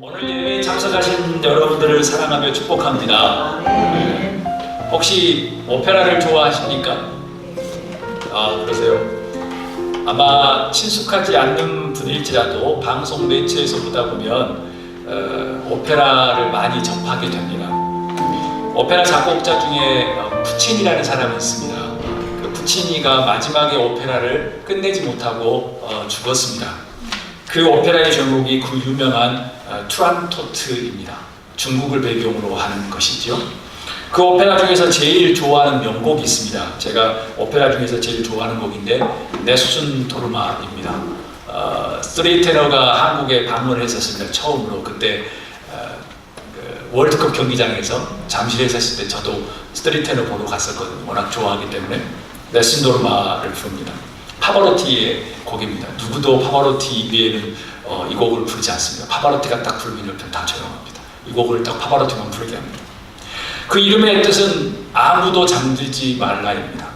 오늘 예배에 참석하신 여러분들을 사랑하며 축복합니다. 혹시 오페라를 좋아하십니까? 그러세요? 아마 친숙하지 않는 분일지라도 방송 매체에서 보다 보면 오페라를 많이 접하게 됩니다. 오페라 작곡자 중에 푸치니라는 사람이 있습니다. 그 푸치니가 마지막에 오페라를 끝내지 못하고 죽었습니다. 그 오페라의 제목이 그 유명한 투란토트입니다. 중국을 배경으로 하는 것이죠. 그 오페라 중에서 제일 좋아하는 명곡이 있습니다. 제가 오페라 중에서 제일 좋아하는 곡인데 네순 도르마입니다. 스트레이 테너가 한국에 방문했었습니다. 처음으로. 그때 그 월드컵 경기장에서 잠실에 있었을 때 저도 스트레이 테너 보러 갔었거든요. 워낙 좋아하기 때문에 네순 도르마를 부릅니다. 파바로티의 곡입니다. 누구도 파바로티 위에는 이 곡을 부르지 않습니다. 파바로티가 딱 부르면 옆에 다 조용합니다. 이 곡을 딱 파바로티만 부르게 합니다. 그 이름의 뜻은 아무도 잠들지 말라입니다.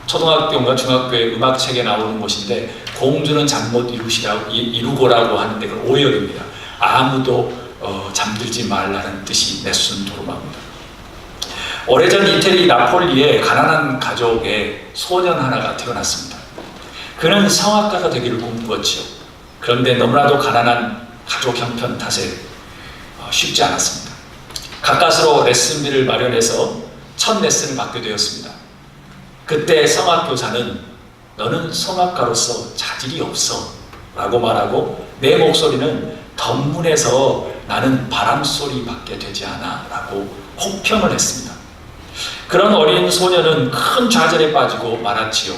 초등학교인가 중학교의 음악책에 나오는 것인데 공주는 잠 못 이루고라고 하는데 그 오역입니다. 아무도 잠들지 말라는 뜻이 네순 도르마입니다. 오래전 이태리 나폴리에 가난한 가족의 소년 하나가 태어났습니다. 그는 성악가가 되기를 꿈꾸었지요. 그런데 너무나도 가난한 가족 형편 탓에 쉽지 않았습니다. 가까스로 레슨비를 마련해서 첫 레슨을 받게 되었습니다. 그때 성악교사는 너는 성악가로서 자질이 없어 라고 말하고 내 목소리는 덧문에서 나는 바람소리 밖에 되지 않아 라고 혹평을 했습니다. 그런 어린 소녀는 큰 좌절에 빠지고 말았지요.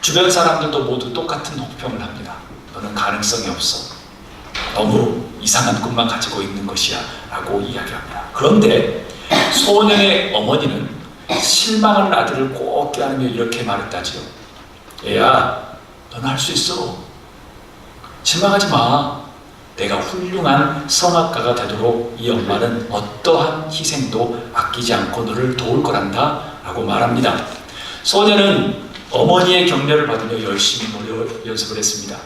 주변 사람들도 모두 똑같은 혹평을 합니다. 너는 가능성이 없어. 너무 이상한 꿈만 가지고 있는 것이야 라고 이야기합니다. 그런데 소년의 어머니는 실망한 아들을 꼭 껴안으며 이렇게 말했다지요. 얘야, 너는 할 수 있어. 실망하지 마. 내가 훌륭한 성악가가 되도록 이 엄마는 어떠한 희생도 아끼지 않고 너를 도울 거란다 라고 말합니다. 소년은 어머니의 격려를 받으며 열심히 노래 연습을 했습니다.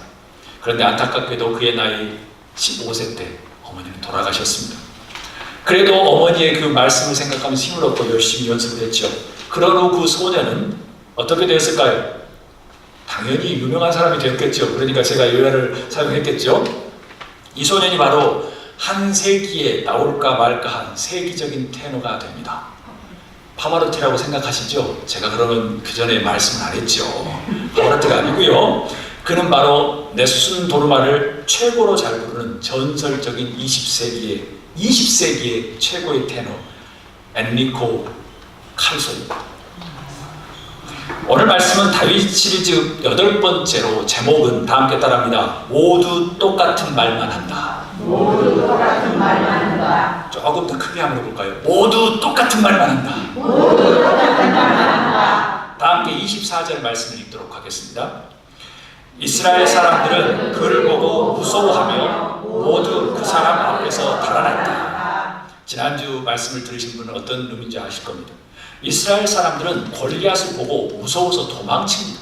그런데 안타깝게도 그의 나이 15세 때 어머니는 돌아가셨습니다. 그래도 어머니의 그 말씀을 생각하면서 힘을 얻고 열심히 연습을 했죠. 그런 후 그 소년은 어떻게 되었을까요? 당연히 유명한 사람이 되었겠죠. 그러니까 제가 요약을 사용했겠죠. 이 소년이 바로 한 세기에 나올까 말까한 세기적인 테너가 됩니다. 파바로티라고 생각하시죠? 제가 그러면 그 전에 말씀을 안 했죠. 파바로티가 아니고요. 그는 바로 네순 도르마를 최고로 잘 부르는 전설적인 20세기의 최고의 테너 엔리코 칼소입니다. 오늘 말씀은 다윗 시리즈 8번째로 제목은 다 함께 따라합니다. 모두 똑같은 말만 한다. 모두 똑같은 말만 한다. 조금 더 크게 한번 해볼까요? 모두 똑같은 말만 한다. 모두 똑같은 말만 한다. 다 함께 24절 말씀을 읽도록 하겠습니다. 이스라엘 사람들은 그를 보고 무서워하며 모두 그 사람 앞에서 달아났다. 지난주 말씀을 들으신 분은 어떤 의미인지 아실 겁니다. 이스라엘 사람들은 골리앗을 보고 무서워서 도망칩니다.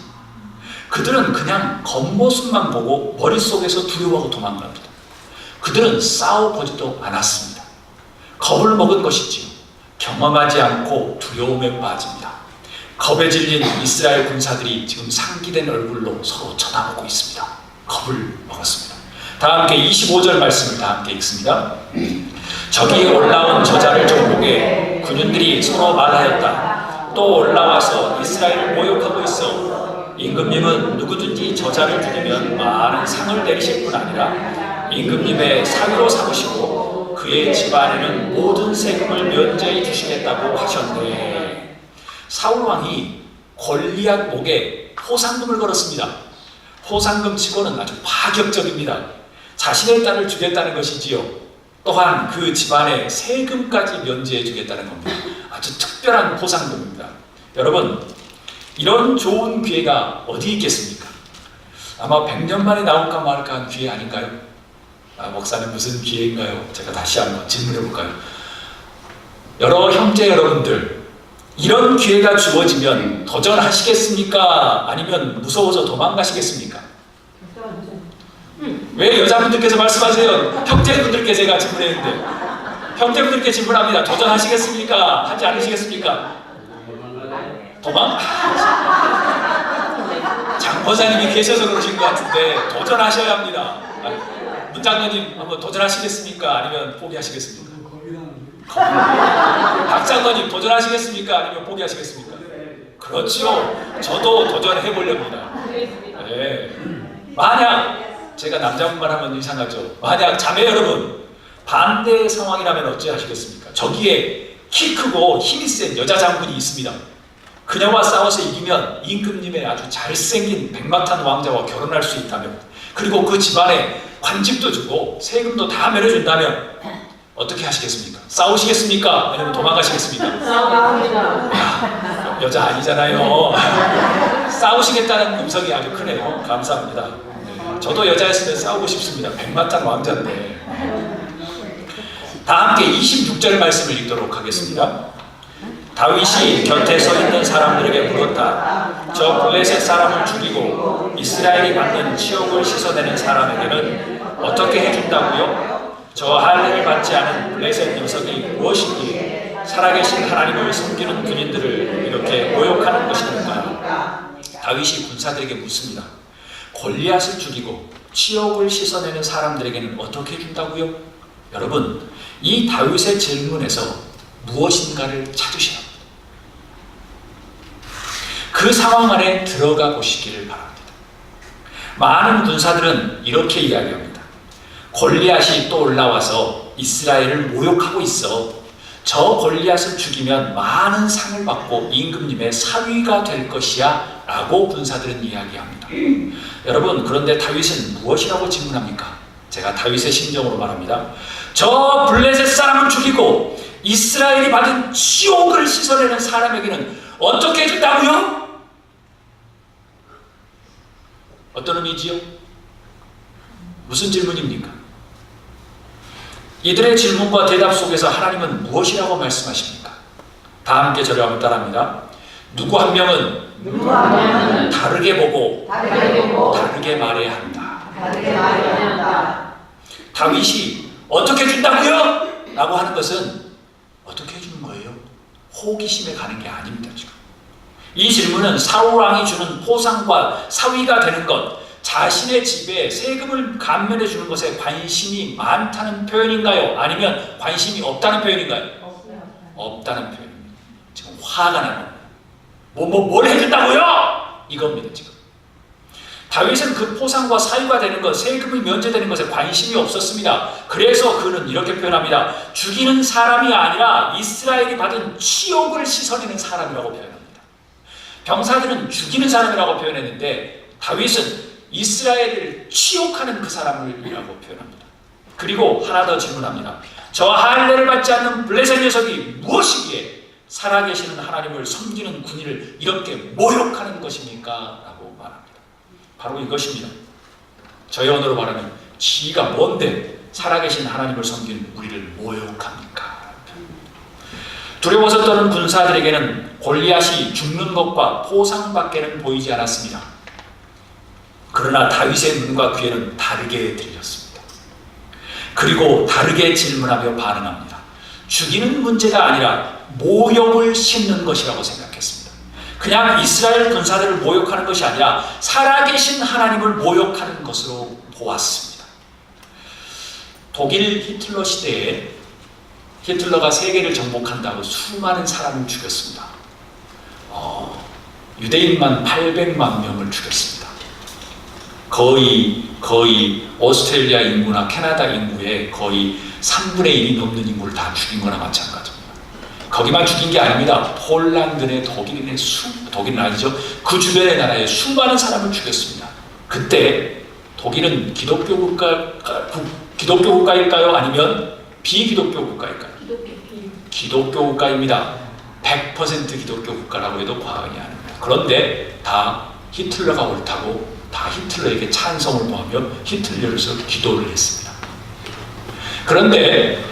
그들은 그냥 겉모습만 보고 머릿속에서 두려워하고 도망갑니다. 그들은 싸워보지도 않았습니다. 겁을 먹은 것이지요. 경험하지 않고 두려움에 빠집니다. 겁에 질린 이스라엘 군사들이 지금 상기된 얼굴로 서로 쳐다보고 있습니다. 겁을 먹었습니다. 다 함께 25절 말씀을 다 함께 읽습니다. 저기 올라온 저자를 좀 보게 군인들이 서로 말하였다. 또 올라와서 이스라엘을 모욕하고 있어. 임금님은 누구든지 저자를 죽이면 많은 상을 내리실 뿐 아니라 임금님의 사위로 삼으시고 그의 집안에는 모든 세금을 면제해 주시겠다고 하셨네. 사울왕이 골리앗 목에 포상금을 걸었습니다. 포상금 치고는 아주 파격적입니다. 자신의 딸을 주겠다는 것이지요. 또한 그 집안의 세금까지 면제해 주겠다는 겁니다. 아주 특별한 포상금입니다. 여러분, 이런 좋은 기회가 어디 있겠습니까? 아마 100년 만에 나올까 말까 한 기회 아닌가요? 목사님 무슨 기회인가요? 제가 다시 한번 질문해 볼까요? 여러 형제 여러분들, 이런 기회가 주어지면 도전하시겠습니까? 아니면 무서워서 도망가시겠습니까? 왜 여자분들께서 말씀하세요? 형제분들께 제가 질문했는데, 형제분들께 질문합니다. 도전하시겠습니까? 하지 않으시겠습니까? 도망? 장보사님이 계셔서 그러신 것 같은데 도전하셔야 합니다. 문장관님 한번 도전하시겠습니까? 아니면 포기하시겠습니까? 박장관님 도전하시겠습니까? 아니면 포기하시겠습니까? 그렇죠. 저도 도전해 보렵니다. 네. 만약 제가 남자분만 하면 이상하죠. 만약 자매 여러분 반대 상황이라면 어찌 하시겠습니까? 저기에 키 크고 힘이 센 여자 장군이 있습니다. 그녀와 싸워서 이기면 임금님의 아주 잘생긴 백마탄 왕자와 결혼할 수 있다면, 그리고 그 집안에 관집도 주고 세금도 다 매려준다면 어떻게 하시겠습니까? 싸우시겠습니까? 아니면 도망가시겠습니까? 싸웁니다. 여자 아니잖아요. 싸우시겠다는 음성이 아주 크네요. 감사합니다. 네, 저도 여자였으면 싸우고 싶습니다. 백마탄 왕자인데. 다 함께 26절 말씀을 읽도록 하겠습니다. 다윗이 곁에 서 있는 사람들에게 물었다. 저 블레셋 사람을 죽이고 이스라엘이 받는 치욕을 씻어내는 사람에게는 어떻게 해준다고요? 저 할례를 받지 않은 블레셋 녀석이 무엇이기에 살아계신 하나님을 섬기는 군인들을 이렇게 모욕하는 것입니까? 다윗이 군사들에게 묻습니다. 골리앗을 죽이고 치욕을 씻어내는 사람들에게는 어떻게 해준다고요? 여러분, 이 다윗의 질문에서 무엇인가를 찾으셔야 합니다. 그 상황 안에 들어가 보시기를 바랍니다. 많은 군사들은 이렇게 이야기합니다. 골리앗이 또 올라와서 이스라엘을 모욕하고 있어. 저 골리앗을 죽이면 많은 상을 받고 임금님의 사위가 될 것이야 라고 군사들은 이야기합니다. 여러분, 그런데 다윗은 무엇이라고 질문합니까? 제가 다윗의 심정으로 말합니다. 저 블레셋 사람을 죽이고 이스라엘이 받은 치욕을 씻어내는 사람에게는 어떻게 해준다고요? 어떤 의미지요? 무슨 질문입니까? 이들의 질문과 대답 속에서 하나님은 무엇이라고 말씀하십니까? 다 함께 저를 한번 따라합니다. 누구 한 명은 다르게 보고 다르게 말해야 한다. 다윗이 어떻게 준다고요? 라고 하는 것은 어떻게 해주는 거예요? 호기심에 가는 게 아닙니다. 지금 이 질문은 사울왕이 주는 포상과 사위가 되는 것, 자신의 집에 세금을 감면해 주는 것에 관심이 많다는 표현인가요? 아니면 관심이 없다는 표현인가요? 없다는 표현입니다. 지금 화가 나는 뭘 해준다고요? 이겁니다. 지금 다윗은 그 포상과 사유가 되는 것, 세금이 면제되는 것에 관심이 없었습니다. 그래서 그는 이렇게 표현합니다. 죽이는 사람이 아니라 이스라엘이 받은 치욕을 씻어내는 사람이라고 표현합니다. 병사들은 죽이는 사람이라고 표현했는데 다윗은 이스라엘을 치욕하는 그 사람이라고 표현합니다. 그리고 하나 더 질문합니다. 저 할례를 받지 않는 블레셋 녀석이 무엇이기에 살아계시는 하나님을 섬기는 군인을 이렇게 모욕하는 것입니까? 라고 말합니다. 바로 이것입니다. 저희 언어로 말하면 지가 뭔데 살아계신 하나님을 섬기는 우리를 모욕합니까? 두려워서 떠는 군사들에게는 골리앗이 죽는 것과 포상밖에는 보이지 않았습니다. 그러나 다윗의 눈과 귀에는 다르게 들렸습니다. 그리고 다르게 질문하며 반응합니다. 죽이는 문제가 아니라 모욕을 싣는 것이라고 생각했습니다. 그냥 이스라엘 군사들을 모욕하는 것이 아니라 살아계신 하나님을 모욕하는 것으로 보았습니다. 독일 히틀러 시대에 히틀러가 세계를 정복한다고 수많은 사람을 죽였습니다. 유대인만 800만 명을 죽였습니다. 거의 오스트레일리아 인구나 캐나다 인구의 거의 3분의 1이 넘는 인구를 다 죽인 거나 마찬가지입니다. 거기만 죽인 게 아닙니다. 폴란드 내 독일은 아니죠. 그 주변의 나라에 수많은 사람을 죽였습니다. 그때 독일은 기독교 국가일까요? 아니면 비기독교 국가일까요? 기독교 국가입니다. 100% 기독교 국가라고 해도 과언이 아닙니다. 그런데 다 히틀러가 옳다고 다 히틀러에게 찬성을 보하며 히틀러에서 기도를 했습니다. 그런데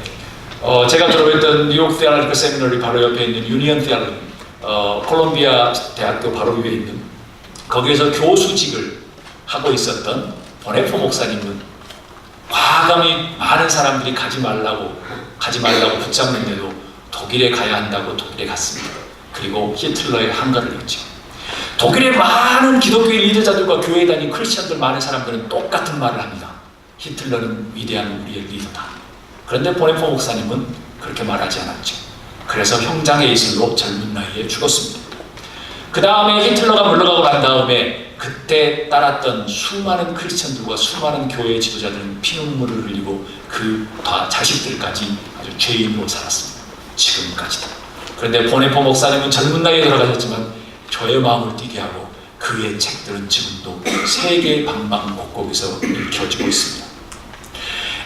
제가 졸업했던 뉴욕 테올로지컬 세미너리 바로 옆에 있는 유니언 테올로지, 콜롬비아 대학교 바로 위에 있는 거기에서 교수직을 하고 있었던 보네포 목사님은 과감히 많은 사람들이 가지 말라고 붙잡는데도 독일에 가야 한다고 독일에 갔습니다. 그리고 히틀러의 한가를 했죠. 독일의 많은 기독교의 리더자들과 교회에 다닌 크리스천들 많은 사람들은 똑같은 말을 합니다. 히틀러는 위대한 우리의 리더다. 그런데 보네포 목사님은 그렇게 말하지 않았죠. 그래서 형장의 이슬로 젊은 나이에 죽었습니다. 그 다음에 히틀러가 물러가고 난 다음에 그때 따랐던 수많은 크리스천들과 수많은 교회 지도자들은 피눈물을 흘리고 그 자식들까지 아주 죄인으로 살았습니다. 지금까지도. 그런데 보네포 목사님은 젊은 나이에 돌아가셨지만 저의 마음을 뛰게 하고 그의 책들은 지금도 세계 방방곡곡에서 읽혀지고 있습니다.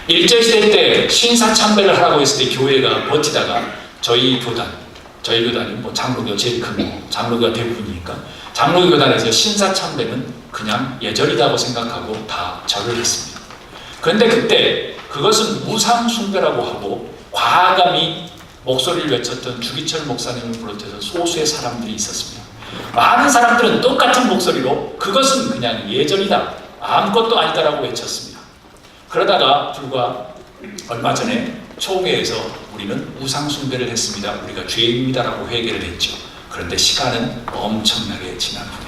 일제시대 때 신사참배를 하라고 했을 때 교회가 버티다가 저희 교단이 뭐 장로교가 제일 큰 장로교가 대부분이니까 장로교 교단에서 신사참배는 그냥 예절이라고 생각하고 다 절을 했습니다. 그런데 그때 그것은 우상숭배라고 하고 과감히 목소리를 외쳤던 주기철 목사님을 비롯해서 소수의 사람들이 있었습니다. 많은 사람들은 똑같은 목소리로 그것은 그냥 예절이다, 아무것도 아니다라고 외쳤습니다. 그러다가 불과 얼마 전에 초계에서 우리는 우상숭배를 했습니다, 우리가 죄인입니다라고 회개를 했죠. 그런데 시간은 엄청나게 지난 후에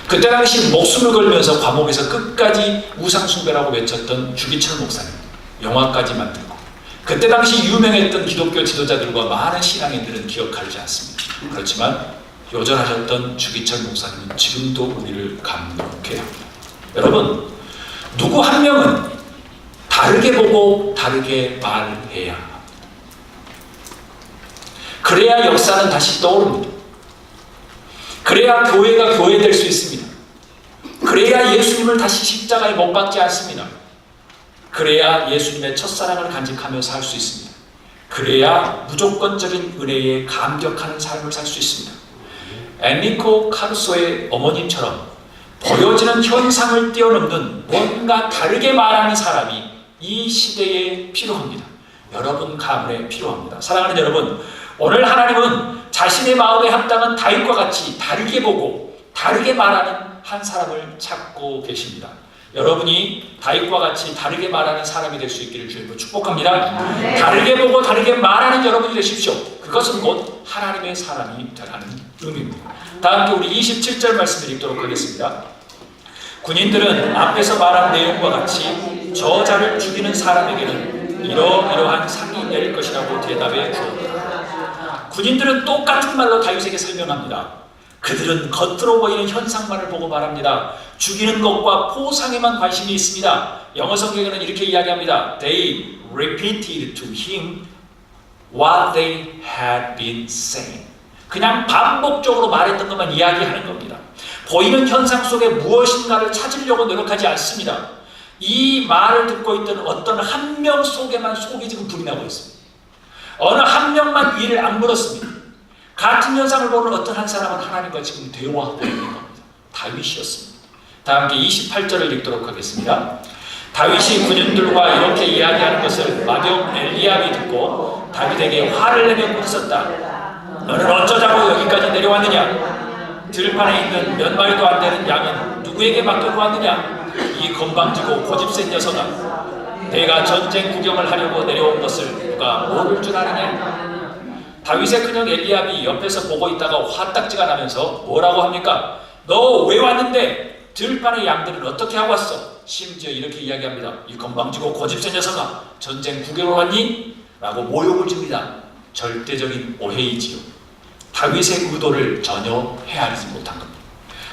그때 당시 목숨을 걸면서 감옥에서 끝까지 우상숭배라고 외쳤던 주기철 목사님 영화까지 만들고 그때 당시 유명했던 기독교 지도자들과 많은 신앙인들은 기억하지 않습니다. 그렇지만 요절하셨던 주기철 목사님은 지금도 우리를 감동케 합니다. 여러분, 누구 한 명은 다르게 보고 다르게 말해야 합니다. 그래야 역사는 다시 떠오릅니다. 그래야 교회가 교회될 수 있습니다. 그래야 예수님을 다시 십자가에 못 박지 않습니다. 그래야 예수님의 첫사랑을 간직하며 살 수 있습니다. 그래야 무조건적인 은혜에 감격하는 삶을 살 수 있습니다. 엔리코 카루소의 어머님처럼 보여지는 현상을 뛰어넘는 뭔가 다르게 말하는 사람이 이 시대에 필요합니다. 여러분 가문에 필요합니다. 사랑하는 여러분, 오늘 하나님은 자신의 마음에 합당한 다윗과 같이 다르게 보고 다르게 말하는 한 사람을 찾고 계십니다. 여러분이 다윗과 같이 다르게 말하는 사람이 될 수 있기를 주님으로 축복합니다. 네. 다르게 보고 다르게 말하는 여러분이 되십시오. 그것은 곧 하나님의 사람이 되라는 의미입니다. 다 함께 우리 27절 말씀을 읽도록 하겠습니다. 군인들은 앞에서 말한 내용과 같이 저자를 죽이는 사람에게는 이러이러한 상이 내릴 것이라고 대답해 주었다. 군인들은 똑같은 말로 다윗에게 설명합니다. 그들은 겉으로 보이는 현상만을 보고 말합니다. 죽이는 것과 포상에만 관심이 있습니다. 영어 성경에는 이렇게 이야기합니다. They repeated to him what they had been saying. 그냥 반복적으로 말했던 것만 이야기하는 겁니다. 보이는 현상 속에 무엇인가를 찾으려고 노력하지 않습니다. 이 말을 듣고 있던 어떤 한 명 속에만 속이 지금 불이 나고 있습니다. 어느 한 명만 위를 악물었습니다. 같은 현상을 보는 어떤 한 사람은 하나님과 지금 대화하고 있는 겁니다. 다윗이었습니다. 다 함께 28절을 읽도록 하겠습니다. 다윗이 군인들과 이렇게 이야기하는 것을 마병 엘리압이 듣고 다윗에게 화를 내며 묻었다. 너는 어쩌자고 여기까지 내려왔느냐? 들판에 있는 몇 마리도 안 되는 양은 누구에게 맡겨놓았느냐? 이 건방지고 고집센 녀석아, 내가 전쟁 구경을 하려고 내려온 것을 누가 모를 줄 아느냐? 다윗의 큰형 엘리압이 옆에서 보고 있다가 화딱지가 나면서 뭐라고 합니까? 너 왜 왔는데? 들판의 양들은 어떻게 하고 왔어? 심지어 이렇게 이야기합니다. 이 건방지고 고집센 녀석아, 전쟁 구경을 왔니? 라고 모욕을 줍니다. 절대적인 오해이지요. 다윗의 의도를 전혀 헤아리지 못한 겁니다.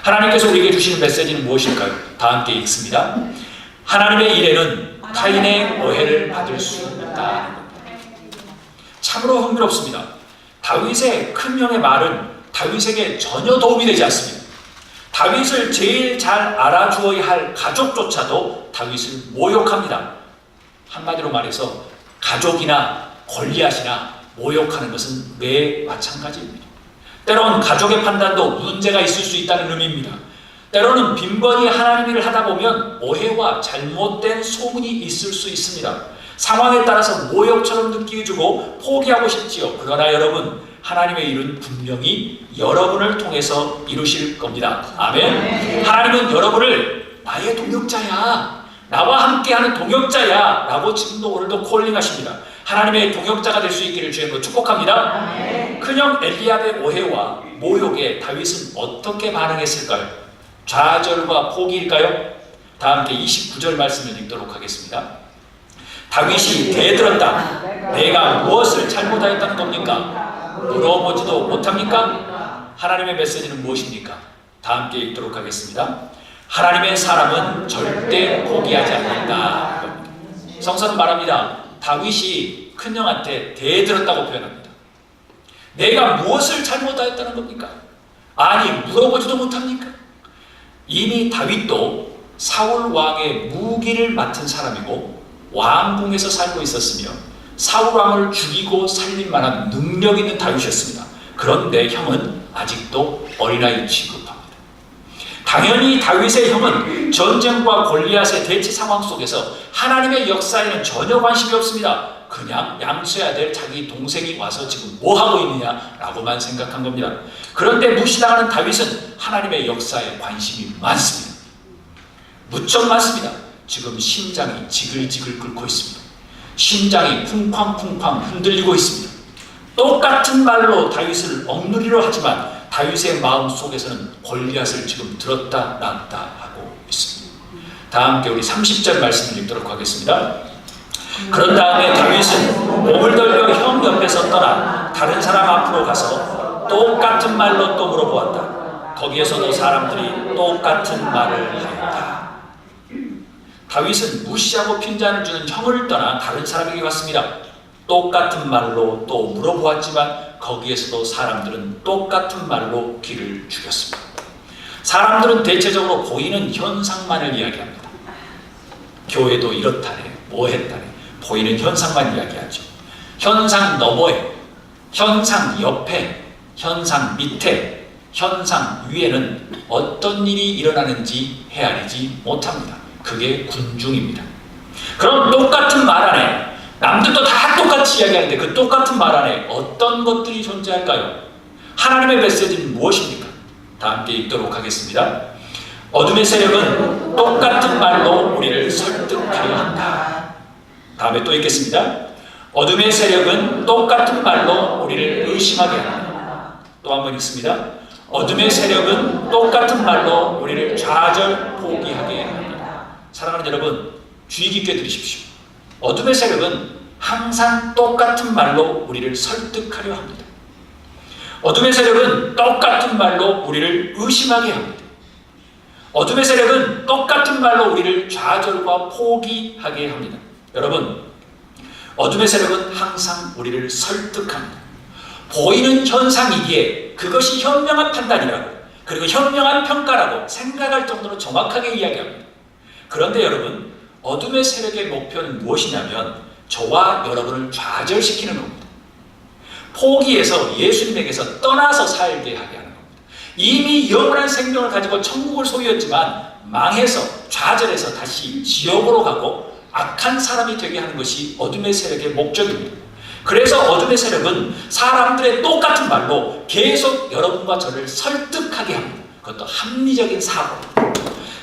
하나님께서 우리에게 주시는 메시지는 무엇일까요? 다 함께 읽습니다. 하나님의 일에는 타인의 오해를 받을 수 있다는 겁니다. 참으로 흥미롭습니다. 다윗의 큰형의 말은 다윗에게 전혀 도움이 되지 않습니다. 다윗을 제일 잘 알아주어야 할 가족조차도 다윗을 모욕합니다. 한마디로 말해서 가족이나 골리앗이나 모욕하는 것은 매 마찬가지입니다. 때로는 가족의 판단도 문제가 있을 수 있다는 의미입니다. 때로는 빈번히 하나님 일을 하다 보면 오해와 잘못된 소문이 있을 수 있습니다. 상황에 따라서 모욕처럼 느끼게 주고 포기하고 싶지요. 그러나 여러분, 하나님의 일은 분명히 여러분을 통해서 이루실 겁니다. 아멘. 하나님은 여러분을 나의 동역자야, 나와 함께하는 동역자야 라고 지금도 오늘도 콜링하십니다. 하나님의 동역자가 될 수 있기를 주님으로 축복합니다. 큰형 엘리압의 오해와 모욕에 다윗은 어떻게 반응했을까요? 좌절과 포기일까요? 다 함께 29절 말씀을 읽도록 하겠습니다. 다윗이 대들었다. 내가 무엇을 잘못하였다는 겁니까? 물어보지도 못합니까? 하나님의 메시지는 무엇입니까? 다 함께 읽도록 하겠습니다. 하나님의 사람은 절대 포기하지 않는다. 성서는 말합니다. 다윗이 큰형한테 대들었다고 표현합니다. 내가 무엇을 잘못하였다는 겁니까? 아니 물어보지도 못합니까? 이미 다윗도 사울 왕의 무기를 맡은 사람이고 왕궁에서 살고 있었으며 사울 왕을 죽이고 살릴 만한 능력 있는 다윗이었습니다. 그런데 형은 아직도 어린아이 취급합니다. 당연히 다윗의 형은 전쟁과 골리앗의 대치 상황 속에서 하나님의 역사에는 전혀 관심이 없습니다. 그냥 양수해야 될 자기 동생이 와서 지금 뭐하고 있느냐라고만 생각한 겁니다. 그런데 무시당하는 다윗은 하나님의 역사에 관심이 많습니다. 무척 많습니다. 지금 심장이 지글지글 끓고 있습니다. 심장이 쿵쾅쿵쾅 흔들리고 있습니다. 똑같은 말로 다윗을 억누리려 하지만 다윗의 마음 속에서는 골리앗을 지금 들었다 놨다 하고 있습니다. 다 함께 우리 30절 말씀을 읽도록 하겠습니다. 그런 다음에 다윗은 몸을 돌려 형 옆에서 떠나 다른 사람 앞으로 가서 똑같은 말로 또 물어보았다. 거기에서도 사람들이 똑같은 말을 하였다. 다윗은 무시하고 핀잔을 주는 형을 떠나 다른 사람에게 갔습니다. 똑같은 말로 또 물어보았지만 거기에서도 사람들은 똑같은 말로 귀를 죽였습니다. 사람들은 대체적으로 보이는 현상만을 이야기합니다. 교회도 이렇다네, 뭐 했다네, 보이는 현상만 이야기하죠. 현상 너머에, 현상 옆에, 현상 밑에, 현상 위에는 어떤 일이 일어나는지 헤아리지 못합니다. 그게 군중입니다. 그럼 똑같은 말 안에 남들도 다 똑같이 이야기하는데 그 똑같은 말 안에 어떤 것들이 존재할까요? 하나님의 메시지는 무엇입니까? 다 함께 읽도록 하겠습니다. 어둠의 세력은 똑같은 말로 우리를 설득하려 한다. 다음에 또 읽겠습니다. 어둠의 세력은 똑같은 말로 우리를 의심하게 한다. 또 한 번 읽습니다. 어둠의 세력은 똑같은 말로 우리를 좌절 포기하게 합니다. 사랑하는 여러분, 주의 깊게 들으십시오. 어둠의 세력은 항상 똑같은 말로 우리를 설득하려 합니다. 어둠의 세력은 똑같은 말로 우리를 의심하게 합니다. 어둠의 세력은 똑같은 말로 우리를 좌절과 포기하게 합니다. 여러분, 어둠의 세력은 항상 우리를 설득합니다. 보이는 현상이기에 그것이 현명한 판단이라고, 그리고 현명한 평가라고 생각할 정도로 정확하게 이야기합니다. 그런데 여러분, 어둠의 세력의 목표는 무엇이냐면 저와 여러분을 좌절시키는 겁니다. 포기해서 예수님에게서 떠나서 살게 하게 하는 겁니다. 이미 영원한 생명을 가지고 천국을 소유했지만 망해서 좌절해서 다시 지옥으로 가고 악한 사람이 되게 하는 것이 어둠의 세력의 목적입니다. 그래서 어둠의 세력은 사람들의 똑같은 말로 계속 여러분과 저를 설득하게 합니다. 그것도 합리적인 사고.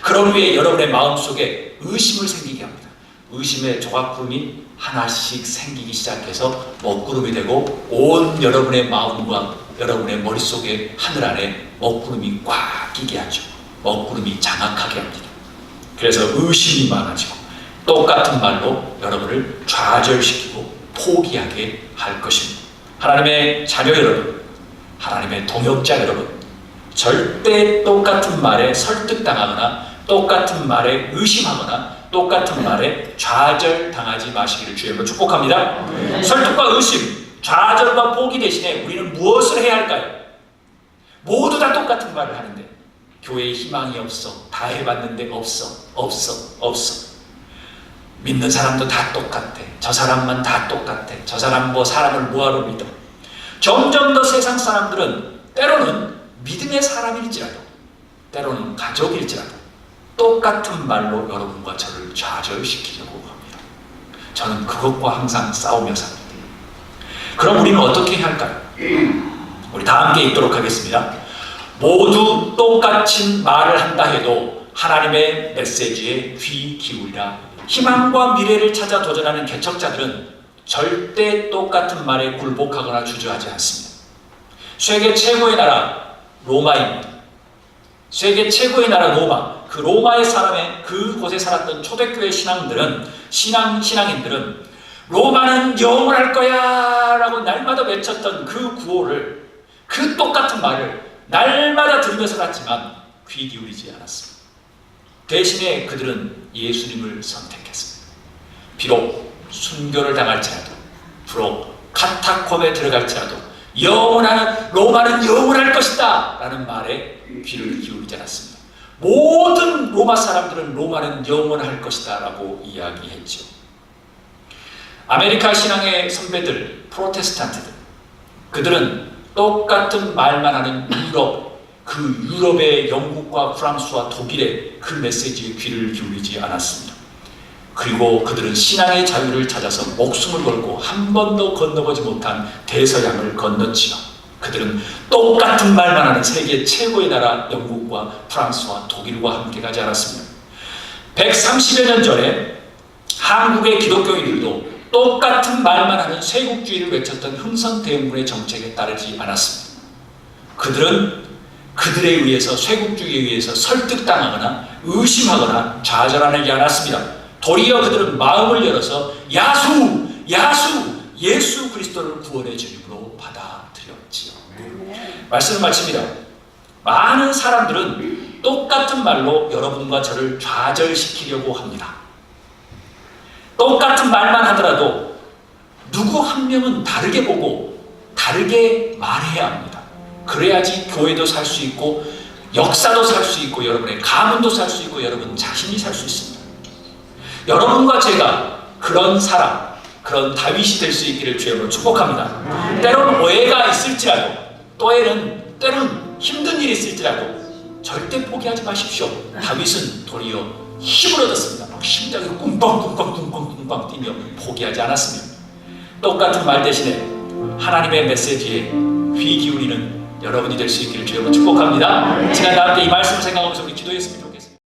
그런 후에 여러분의 마음속에 의심을 생기게 합니다. 의심의 조각구름이 하나씩 생기기 시작해서 먹구름이 되고 온 여러분의 마음과 여러분의 머릿속에 하늘 안에 먹구름이 꽉 끼게 하죠. 먹구름이 장악하게 합니다. 그래서 의심이 많아지고 똑같은 말로 여러분을 좌절시키고 포기하게 할 것입니다. 하나님의 자녀 여러분, 하나님의 동역자 여러분, 절대 똑같은 말에 설득당하거나 똑같은 말에 의심하거나 똑같은 말에 좌절당하지 마시기를 주님으로 축복합니다. 설득과 의심, 좌절과 포기 대신에 우리는 무엇을 해야 할까요? 모두 다 똑같은 말을 하는데 교회에 희망이 없어, 다 해봤는데 없어. 믿는 사람도 다 똑같아, 저 사람만 다 똑같아, 저 사람 뭐 사람을 뭐하러 믿어. 점점 더 세상 사람들은 때로는 믿음의 사람일지라도 때로는 가족일지라도 똑같은 말로 여러분과 저를 좌절시키려고 합니다. 저는 그것과 항상 싸우며 삽니다. 그럼 우리는 어떻게 해야 할까요? 우리 다 함께 읽도록 하겠습니다. 모두 똑같이 말을 한다 해도 하나님의 메시지에 귀 기울이라. 희망과 미래를 찾아 도전하는 개척자들은 절대 똑같은 말에 굴복하거나 주저하지 않습니다. 세계 최고의 나라 로마입니다. 세계 최고의 나라 로마, 그 로마의 사람의 그곳에 살았던 초대교회 신앙인들은 로마는 영원할 거야 라고 날마다 외쳤던 그 구호를, 그 똑같은 말을 날마다 들으며 살았지만 귀 기울이지 않았습니다. 대신에 그들은 예수님을 선택했습니다. 비록 순교를 당할지라도, 비록 카타콤에 들어갈지라도 로마는 영원할 것이다 라는 말에 귀를 기울이지 않았습니다. 모든 로마 사람들은 로마는 영원할 것이다 라고 이야기했죠. 아메리카 신앙의 선배들, 프로테스탄트들, 그들은 똑같은 말만 하는 그 유럽의 영국과 프랑스와 독일의 그 메시지에 귀를 기울이지 않았습니다. 그리고 그들은 신앙의 자유를 찾아서 목숨을 걸고 한 번도 건너보지 못한 대서양을 건넜지요. 그들은 똑같은 말만 하는 세계 최고의 나라 영국과 프랑스와 독일과 함께 가지 않았습니다. 130여 년 전에 한국의 기독교인들도 똑같은 말만 하는 쇄국주의를 외쳤던 흥선대원군의 정책에 따르지 않았습니다. 그들은 그들에 의해서, 쇄국주의에 의해서 설득당하거나 의심하거나 좌절하지 않았습니다. 도리어 그들은 마음을 열어서 예수 그리스도를 구원의 주님으로 받아들였지요. 말씀을 마칩니다. 많은 사람들은 똑같은 말로 여러분과 저를 좌절시키려고 합니다. 똑같은 말만 하더라도 누구 한 명은 다르게 보고 다르게 말해야 합니다. 그래야지 교회도 살 수 있고 역사도 살 수 있고 여러분의 가문도 살 수 있고 여러분 자신이 살 수 있습니다. 여러분과 제가 그런 사람, 그런 다윗이 될 수 있기를 주님으로 축복합니다. 때론 오해가 있을지라도, 때론 힘든 일이 있을지라도 절대 포기하지 마십시오. 다윗은 도리어 힘을 얻었습니다. 막 심장이 꿍빵 뛰며 포기하지 않았습니다. 똑같은 말 대신에 하나님의 메시지에 귀 기울이는 여러분이 될 수 있기를 주님으로 축복합니다. 시간 다 함께 이 말씀을 생각하면서 우리 기도했습니다.